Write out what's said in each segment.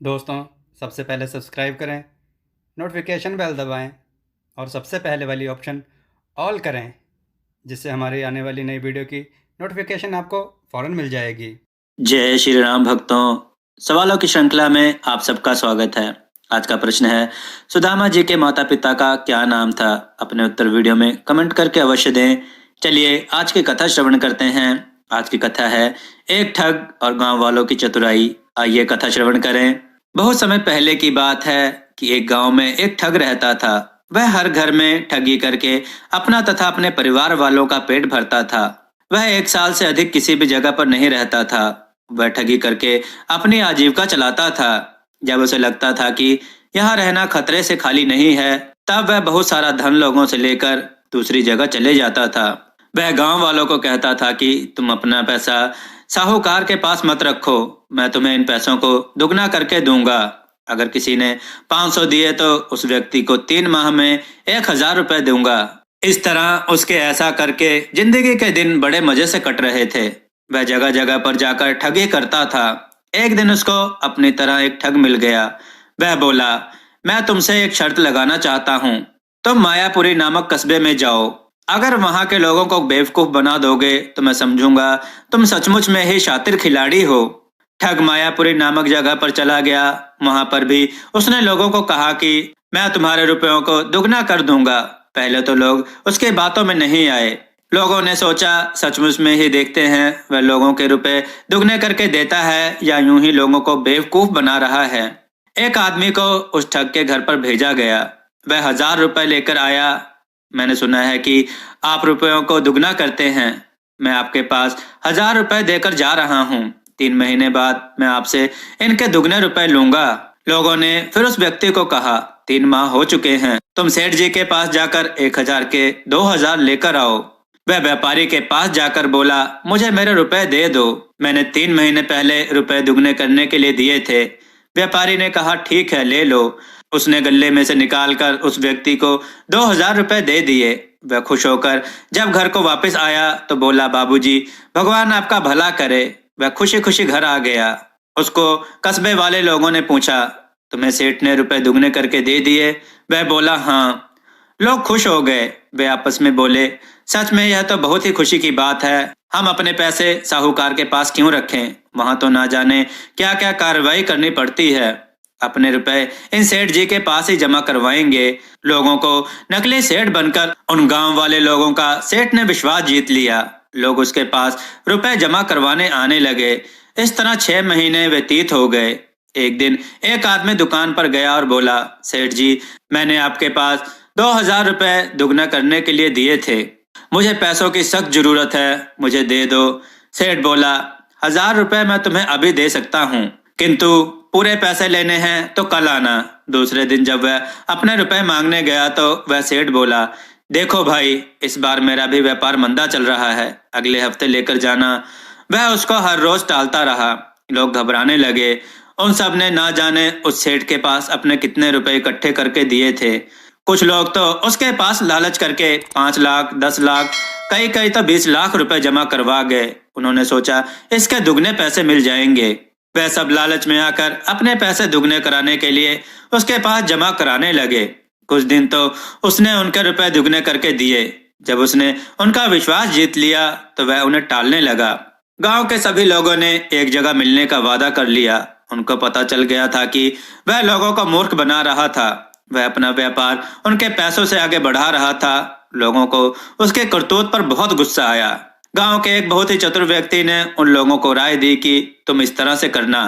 दोस्तों, सबसे पहले सब्सक्राइब करें, नोटिफिकेशन बेल दबाएं और सबसे पहले वाली ऑप्शन ऑल करें, जिससे हमारी आने वाली नई वीडियो की नोटिफिकेशन आपको फ़ौरन मिल जाएगी। जय श्री राम भक्तों, सवालों की श्रृंखला में आप सबका स्वागत है। आज का प्रश्न है, सुदामा जी के माता पिता का क्या नाम था? अपने उत्तर वीडियो में कमेंट करके अवश्य दें। चलिए आज की कथा श्रवण करते हैं। आज की कथा है एक ठग और गांव वालों की चतुराई। आइए कथा श्रवण करें। बहुत समय पहले की बात है कि एक गांव में एक ठग रहता था। वह हर घर में ठगी करके अपना तथा अपने परिवार वालों का पेट भरता था। वह 1 साल से अधिक किसी भी जगह पर नहीं रहता था। वह ठगी करके अपनी आजीविका चलाता था। जब उसे लगता था कि यहाँ रहना खतरे से खाली नहीं है, तब वह बहुत सारा धन लोगों से लेकर दूसरी जगह चले जाता था। वह गांव वालों को कहता था कि तुम अपना पैसा साहूकार के पास मत रखो, मैं तुम्हें इन पैसों को दुगना करके दूंगा। अगर किसी ने 500 दिए तो उस व्यक्ति को 3 माह में 1000 रुपए दूंगा। इस तरह उसके ऐसा करके जिंदगी के दिन बड़े मजे से कट रहे थे। वह जगह जगह पर जाकर ठगी करता था। एक दिन उसको अपनी तरह एक ठग मिल गया। वह बोला, मैं तुमसे एक शर्त लगाना चाहता हूँ। तुम मायापुरी नामक कस्बे में जाओ। अगर वहाँ के लोगों को बेवकूफ बना दोगे तो मैं समझूंगा तुम सचमुच में ही शातिर खिलाड़ी हो। ठग मायापुरी नामक जगह पर चला गया। वहाँ पर भी उसने लोगों को कहा कि मैं तुम्हारे रुपयों को दुगना कर दूंगा। पहले तो लोग उसके बातों में नहीं आए। लोगों ने सोचा सचमुच में ही देखते हैं वह लोगों के रुपए दुगने करके देता है या यूं ही लोगों को बेवकूफ बना रहा है। एक आदमी को उस ठग के घर पर भेजा गया। वह 1000 रुपए लेकर आया। मैंने सुना है कि आप रुपयों को दुगना करते हैं। मैं आपके पास 1000 रुपए देकर जा रहा हूँ। 3 महीने बाद मैं आपसे इनके दुगने रुपए लूंगा। लोगों ने फिर उस व्यक्ति को कहा, 3 माह हो चुके हैं, तुम सेठ जी के पास जाकर 1000 के 2000 लेकर आओ। वह व्यापारी के पास जाकर बोला, मुझे मेरे रुपए दे दो, मैंने 3 महीने पहले रुपए दुगने करने के लिए दिए थे। व्यापारी ने कहा, ठीक है ले लो। उसने गल्ले में से निकालकर उस व्यक्ति को 2000 रुपए दे दिए। वह खुश होकर जब घर को वापस आया तो बोला, बाबूजी, भगवान आपका भला करे। वह खुशी खुशी घर आ गया। उसको कस्बे वाले लोगों ने पूछा, तुम्हें सेठ ने रुपए दुगने करके दे दिए? वह बोला, हाँ। लोग खुश हो गए। वे आपस में बोले, सच में यह तो बहुत ही खुशी की बात है। हम अपने पैसे साहूकार के पास क्यों रखें? वहां तो ना जाने क्या क्या कार्रवाई करनी पड़ती है। अपने रुपए इन सेठ जी के पास ही जमा करवाएंगे। लोगों को नकली सेठ बनकर उन गांव वाले लोगों का सेठ ने विश्वास जीत लिया। लोग उसके पास रुपए जमा करवाने आने लगे। इस तरह 6 महीने व्यतीत हो गए। एक दिन एक आदमी दुकान पर गया और बोला, सेठ जी, मैंने आपके पास 2000 रुपए दुगना करने के लिए दिए थे। मुझे पैसों की सख्त जरूरत है, मुझे दे दो। सेठ बोला, 1000 रुपए मैं तुम्हें अभी दे सकता हूँ, किंतु पूरे पैसे लेने हैं तो कल आना। दूसरे दिन जब वह अपने रुपए मांगने गया तो वह सेठ बोला, देखो भाई, इस बार मेरा भी व्यापार मंदा चल रहा है, अगले हफ्ते लेकर जाना। वह उसको हर रोज टालता रहा। लोग घबराने लगे। उन सब ने ना जाने उस सेठ के पास अपने कितने रुपए इकट्ठे करके दिए थे। कुछ लोग तो उसके पास लालच करके 5 लाख, 10 लाख, कई कई तो 20 लाख रुपए जमा करवा गए। उन्होंने सोचा इसके दुगने पैसे मिल जाएंगे। वह सब लालच में आकर अपने पैसे दुगने कराने के लिए उसके पास जमा कराने लगे। कुछ दिन तो उसने उनके रुपए दुगने करके दिए। जब उसने उनका विश्वास जीत लिया तो वह उन्हें टालने लगा। गांव के सभी लोगों ने एक जगह मिलने का वादा कर लिया। उनको पता चल गया था कि वह लोगों को मूर्ख बना रहा था। वह अपना व्यापार उनके पैसों से आगे बढ़ा रहा था। लोगों को उसके करतूत पर बहुत गुस्सा आया। गांव के एक बहुत ही चतुर व्यक्ति ने उन लोगों को राय दी कि तुम इस तरह से करना।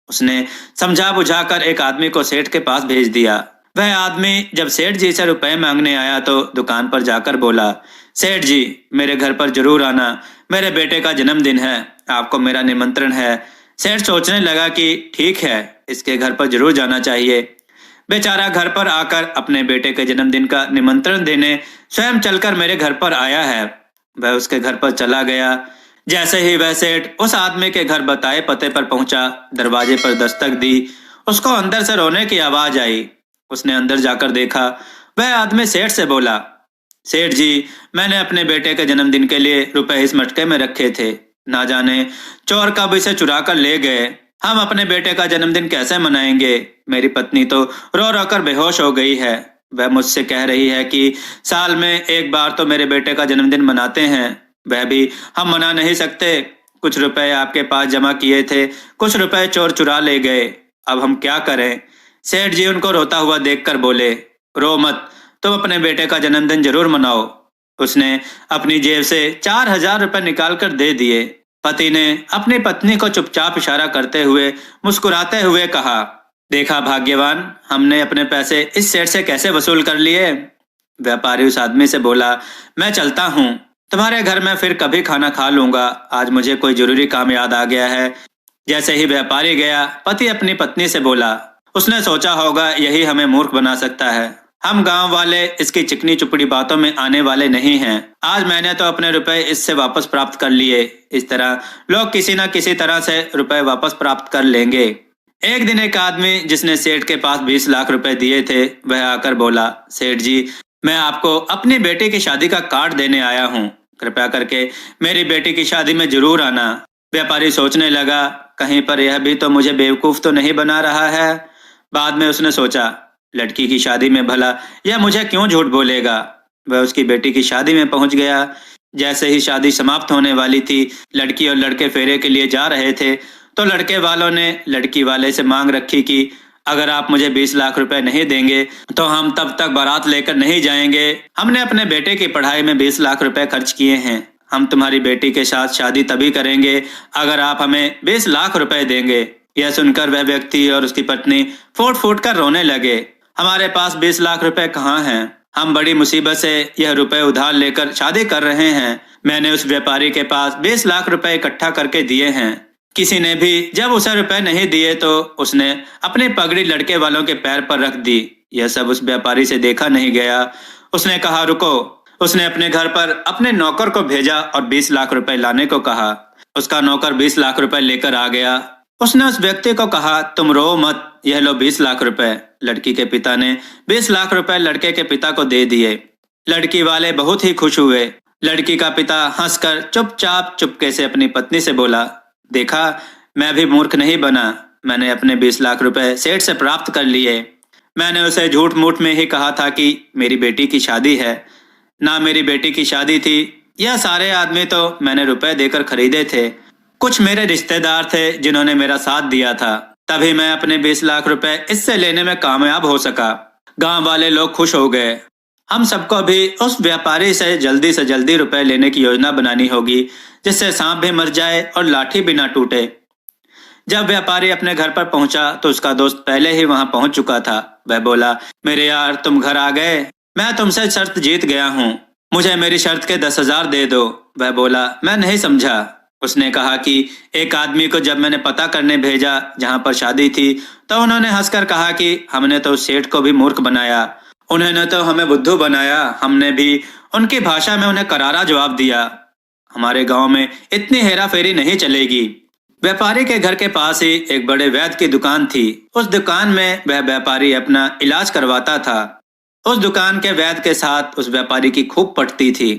उसने समझा बुझाकर एक आदमी को सेठ के पास भेज दिया। वह आदमी जब सेठ जी से रुपए मांगने आया तो दुकान पर जाकर बोला, सेठ जी, मेरे घर पर जरूर आना, मेरे बेटे का जन्मदिन है, आपको मेरा निमंत्रण है। सेठ सोचने लगा कि ठीक है, इसके घर पर जरूर जाना चाहिए। बेचारा घर पर आकर अपने बेटे के जन्मदिन का निमंत्रण देने स्वयं चलकर मेरे घर पर आया है। वह उसके घर पर चला गया। जैसे ही वह सेठ उस आदमी के घर बताए पते पर पहुंचा, दरवाजे पर दस्तक दी, उसको अंदर से रोने की आवाज आई। उसने अंदर जाकर देखा। वह आदमी सेठ से बोला, सेठ जी, मैंने अपने बेटे के जन्मदिन के लिए रुपए इस मटके में रखे थे, ना जाने चोर कब इसे चुरा कर ले गए। हम अपने बेटे का जन्मदिन कैसे मनाएंगे? मेरी पत्नी तो रो रो कर बेहोश हो गई है। वह मुझसे कह रही है कि साल में एक बार तो मेरे बेटे का जन्मदिन मनाते हैं, वह भी हम मना नहीं सकते। कुछ रुपए आपके पास जमा किए थे, कुछ रुपए चोर चुरा ले गए, अब हम क्या करें? सेठ जी उनको रोता हुआ देखकर बोले, रो मत, तुम अपने बेटे का जन्मदिन जरूर मनाओ। उसने अपनी जेब से 4,000 रुपए निकाल कर दे दिए। पति ने अपनी पत्नी को चुपचाप इशारा करते हुए मुस्कुराते हुए कहा, देखा भाग्यवान, हमने अपने पैसे इस सेठ से कैसे वसूल कर लिए। व्यापारी उस आदमी से बोला, मैं चलता हूँ, तुम्हारे घर में फिर कभी खाना खा लूंगा, आज मुझे कोई जरूरी काम याद आ गया है। जैसे ही व्यापारी गया, पति अपनी पत्नी से बोला, उसने सोचा होगा यही हमें मूर्ख बना सकता है, हम गांव वाले इसकी चिकनी चुपड़ी बातों में आने वाले नहीं हैं। आज मैंने तो अपने रुपए इससे वापस प्राप्त कर लिए, इस तरह लोग किसी न किसी तरह से रुपए वापस प्राप्त कर लेंगे। एक दिन एक आदमी जिसने सेठ के पास 20 लाख रुपए दिए थे, वह आकर बोला, सेठ जी, मैं आपको अपनी बेटी की शादी का कार्ड देने आया हूँ, कृपया करके मेरी बेटी की शादी में जरूर आना। व्यापारी सोचने लगा, कहीं पर यह भी तो मुझे बेवकूफ तो नहीं बना रहा है। बाद में उसने सोचा, लड़की की शादी में भला यह मुझे क्यों झूठ बोलेगा। वह उसकी बेटी की शादी में पहुंच गया। जैसे ही शादी समाप्त होने वाली थी, लड़की और लड़के फेरे के लिए जा रहे थे, तो लड़के वालों ने लड़की वाले से मांग रखी कि अगर आप मुझे 20 लाख रुपए नहीं देंगे तो हम तब तक बारात लेकर नहीं जाएंगे। हमने अपने बेटे की पढ़ाई में 20 लाख रुपए खर्च किए हैं, हम तुम्हारी बेटी के साथ शादी तभी करेंगे अगर आप हमें 20 लाख रुपए देंगे। यह सुनकर वह व्यक्ति और उसकी पत्नी फूट फूट कर रोने लगे, हमारे पास 20 लाख रुपए कहाँ हैं? हम बड़ी मुसीबत से यह रुपए उधार लेकर शादी कर रहे हैं। मैंने उस व्यापारी के पास 20 लाख रुपए इकट्ठा करके दिए हैं। किसी ने भी जब उसे रुपए नहीं दिए तो उसने अपनी पगड़ी लड़के वालों के पैर पर रख दी। यह सब उस व्यापारी से देखा नहीं गया। उसने कहा, रुको। उसने अपने घर पर अपने नौकर को भेजा और 20 लाख रुपए लाने को कहा। उसका नौकर 20 लाख रुपए लेकर आ गया। उसने उस व्यक्ति को कहा, तुम रो मत, यह लो 20 लाख रुपए। लड़की के पिता ने 20 लाख रुपए लड़के के पिता को दे दिए। लड़की वाले बहुत ही खुश हुए। लड़की का पिता हंसकर चुपचाप चुपके से अपनी पत्नी से बोला, देखा, मैं भी मूर्ख नहीं बना, मैंने अपने 20 लाख रुपए सेठ से प्राप्त कर लिए। मैंने उसे झूठ मूठ में ही कहा था कि मेरी बेटी की शादी है, ना मेरी बेटी की शादी थी। यह सारे आदमी तो मैंने रुपए देकर खरीदे थे। कुछ मेरे रिश्तेदार थे जिन्होंने मेरा साथ दिया था, तभी मैं अपने 20 लाख रुपए इससे लेने में कामयाब हो सका। गांव वाले लोग खुश हो गए। हम सबको भी उस व्यापारी से जल्दी रुपए लेने की योजना बनानी होगी, जिससे सांप भी मर जाए और लाठी भी ना टूटे। जब व्यापारी अपने घर पर पहुंचा तो उसका दोस्त पहले ही वहां पहुंच चुका था। वह बोला, मेरे यार, तुम घर आ गए, मैं तुमसे शर्त जीत गया हूँ, मुझे मेरी शर्त के 10,000 दे दो। वह बोला, मैं नहीं समझा। उसने कहा कि एक आदमी को जब मैंने पता करने भेजा जहां पर शादी थी, तो उन्होंने हंसकर कहा कि हमने तो सेठ को भी मूर्ख बनाया, उन्होंने तो हमें बुद्धू बनाया, हमने भी उनकी भाषा में उन्हें करारा जवाब दिया। हमारे गांव में इतनी हेरा फेरी नहीं चलेगी। व्यापारी के घर के पास ही एक बड़े वैद्य की दुकान थी। उस दुकान में वह व्यापारी अपना इलाज करवाता था। उस दुकान के वैद्य के साथ उस व्यापारी की खूब पटती थी।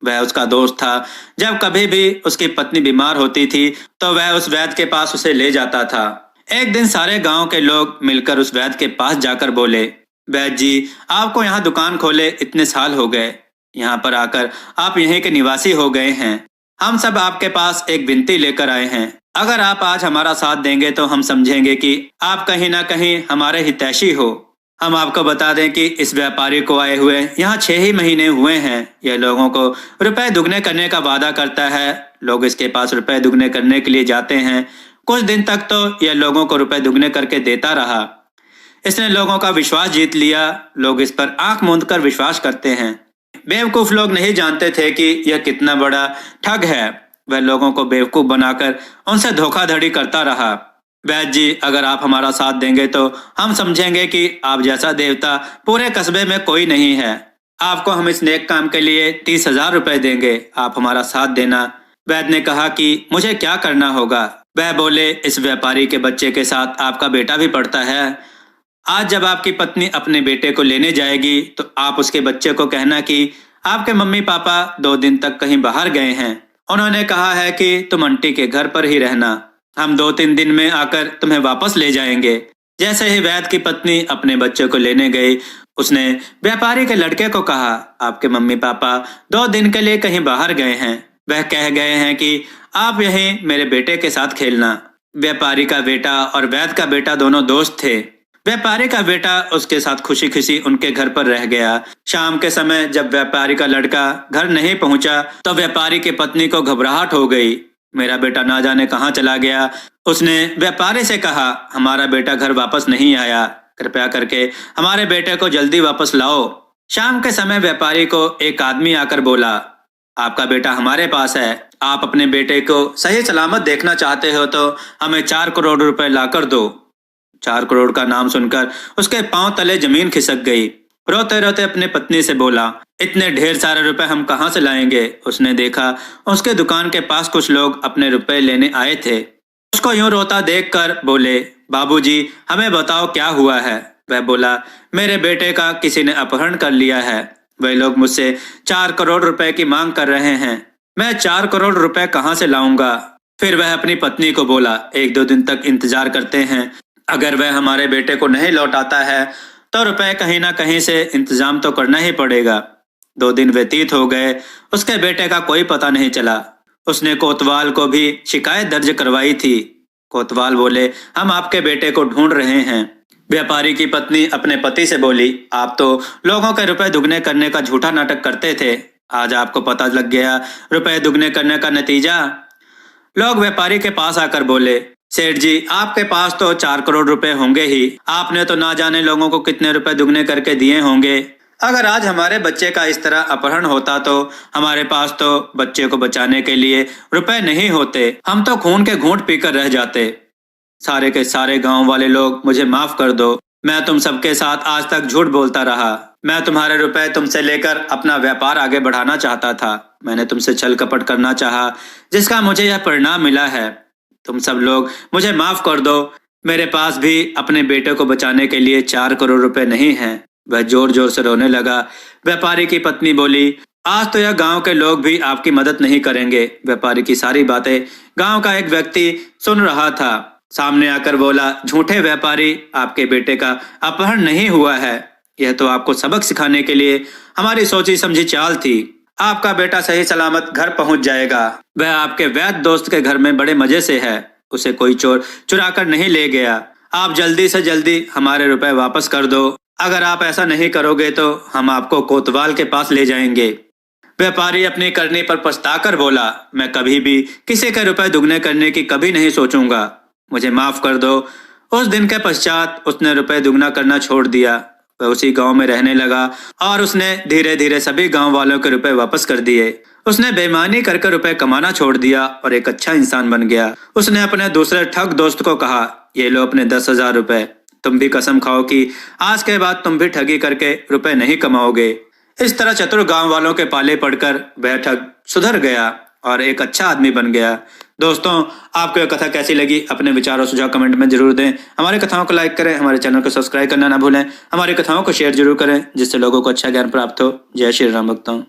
वह उसका दोस्त था। जब कभी भी उसकी पत्नी बीमार होती थी तो वह उस वैद्य के पास उसे ले जाता था। एक दिन सारे गांव के लोग मिलकर उस वैद्य के पास जाकर बोले, वैद्य जी, आपको यहाँ दुकान खोले इतने साल हो गए, यहाँ पर आकर आप यहीं के निवासी हो गए हैं। हम सब आपके पास एक विनती लेकर आए हैं। अगर आप आज हमारा साथ देंगे तो हम समझेंगे कि आप कहीं ना कहीं हमारे हितैषी हो। हम आपको बता दें कि इस व्यापारी को आए हुए यहाँ 6 ही महीने हुए हैं। यह लोगों को रुपए दुगने करने का वादा करता है। लोग इसके पास रुपए दुगने करने के लिए जाते हैं। कुछ दिन तक तो यह लोगों को रुपए दुगने करके देता रहा। इसने लोगों का विश्वास जीत लिया। लोग इस पर आंख मूंद कर विश्वास करते हैं। बेवकूफ लोग नहीं जानते थे कि यह कितना बड़ा ठग है। वह लोगों को बेवकूफ बनाकर उनसे धोखाधड़ी करता रहा। वैद्य जी, अगर आप हमारा साथ देंगे तो हम समझेंगे कि आप जैसा देवता पूरे कस्बे में कोई नहीं है। आपको हम इस नेक काम के लिए 30,000 रुपए देंगे, आप हमारा साथ देना। वैद्य ने कहा कि मुझे क्या करना होगा। वह बोले, इस व्यापारी के बच्चे के साथ आपका बेटा भी पढ़ता है। आज जब आपकी पत्नी अपने बेटे को लेने जाएगी तो आप उसके बच्चे को कहना कि आपके मम्मी पापा 2 दिन तक कहीं बाहर गए हैं, उन्होंने कहा है कि तुम आंटी के घर पर ही रहना। हम 2-3 दिन में आकर तुम्हें वापस ले जाएंगे। जैसे ही वैद्य की पत्नी अपने बच्चे को लेने गई, उसने व्यापारी के लड़के को कहा, आपके मम्मी पापा 2 दिन के लिए कहीं बाहर गए हैं। वह कह गए हैं कि आप यहीं मेरे बेटे के साथ खेलना। व्यापारी का बेटा और वैद्य का बेटा दोनों दोस्त थे। व्यापारी का बेटा उसके साथ खुशी खुशी उनके घर पर रह गया। शाम के समय जब व्यापारी का लड़का घर नहीं पहुंचा तो व्यापारी की पत्नी को घबराहट हो गई। मेरा बेटा ना जाने कहाँ चला गया। उसने व्यापारी से कहा, हमारा बेटा घर वापस नहीं आया, कृपया करके हमारे बेटे को जल्दी वापस लाओ। शाम के समय व्यापारी को एक आदमी आकर बोला, आपका बेटा हमारे पास है, आप अपने बेटे को सही सलामत देखना चाहते हो तो हमें 4 करोड़ रुपए लाकर दो। 4 करोड़ का नाम सुनकर उसके पांव तले जमीन खिसक गई। रोते रोते अपनी पत्नी से बोला, इतने ढेर सारे रुपए हम कहाँ से लाएंगे। उसने देखा उसके दुकान के पास कुछ लोग अपने रुपए लेने आए थे। उसको यूं रोता देखकर बोले, बाबूजी हमें बताओ क्या हुआ है। वह बोला, मेरे बेटे का किसी ने अपहरण कर लिया है। वे लोग मुझसे 4 करोड़ रुपए की मांग कर रहे हैं। मैं 4 करोड़ रुपए कहाँ से लाऊंगा। फिर वह अपनी पत्नी को बोला, 1-2 दिन तक इंतजार करते हैं, अगर वह हमारे बेटे को नहीं लौटाता है तो रुपए कहीं ना कहीं से इंतजाम तो करना ही पड़ेगा। 2 दिन व्यतीत हो गए, उसके बेटे का कोई पता नहीं चला। उसने कोतवाल को भी शिकायत दर्ज करवाई थी। कोतवाल बोले, हम आपके बेटे को ढूंढ रहे हैं। व्यापारी की पत्नी अपने पति से बोली, आप तो लोगों के रुपए दुगने करने का झूठा नाटक करते थे, आज आपको पता लग गया रुपए दुगने करने का नतीजा। लोग व्यापारी के पास आकर बोले, सेठ जी आपके पास तो 4 करोड़ रुपए होंगे ही, आपने तो ना जाने लोगों को कितने रुपए दुगने करके दिए होंगे। अगर आज हमारे बच्चे का इस तरह अपहरण होता तो हमारे पास तो बच्चे को बचाने के लिए रुपए नहीं होते, हम तो खून के घूंट पीकर रह जाते। सारे के सारे गांव वाले लोग मुझे माफ कर दो, मैं तुम सबके साथ आज तक झूठ बोलता रहा। मैं तुम्हारे रुपए तुमसे लेकर अपना व्यापार आगे बढ़ाना चाहता था। मैंने तुमसे छल कपट करना चाहा, जिसका मुझे यह परिणाम मिला है। तुम सब लोग मुझे माफ कर दो। मेरे पास भी अपने बेटे को बचाने के लिए 4 करोड़ रुपए नहीं हैं। वह जोर जोर से रोने लगा। व्यापारी की पत्नी बोली, आज तो यह गांव के लोग भी आपकी मदद नहीं करेंगे। व्यापारी की सारी बातें गांव का एक व्यक्ति सुन रहा था। सामने आकर बोला, झूठे व्यापारी, आपके बेटे का अपहरण नहीं हुआ है। यह तो आपको सबक सिखाने के लिए हमारी सोची समझी चाल थी। आपका बेटा सही सलामत घर पहुंच जाएगा। वह आपके वैद्य दोस्त के घर में बड़े मजे से है, उसे कोई चोर चुरा कर नहीं ले गया। आप जल्दी से जल्दी हमारे रुपए वापस कर दो। अगर आप ऐसा नहीं करोगे तो हम आपको कोतवाल के पास ले जाएंगे। व्यापारी अपनी करनी पर पछताकर बोला, मैं कभी भी किसी के रुपए दुगने करने की कभी नहीं सोचूंगा, मुझे माफ कर दो। उस दिन के पश्चात उसने रुपए दुगना करना छोड़ दिया। वह उसी गांव में रहने लगा और उसने धीरे धीरे सभी गांव वालों के रुपए वापस कर दिए। उसने बेईमानी करके रुपए कमाना छोड़ दिया और एक अच्छा इंसान बन गया। उसने अपने दूसरे ठग दोस्त को कहा, ये लो अपने 10,000 रुपए, तुम भी कसम खाओ कि आज के बाद तुम भी ठगी करके रुपए नहीं कमाओगे। इस तरह चतुर गांव वालों के पाले पड़कर वह ठग सुधर गया और एक अच्छा आदमी बन गया। दोस्तों, आपको यह कथा कैसी लगी अपने विचार और सुझाव कमेंट में जरूर दें। हमारी कथाओं को लाइक करें, हमारे चैनल को सब्सक्राइब करना ना भूलें। हमारी कथाओं को शेयर जरूर करें जिससे लोगों को अच्छा ज्ञान प्राप्त हो। जय श्री राम भक्तों।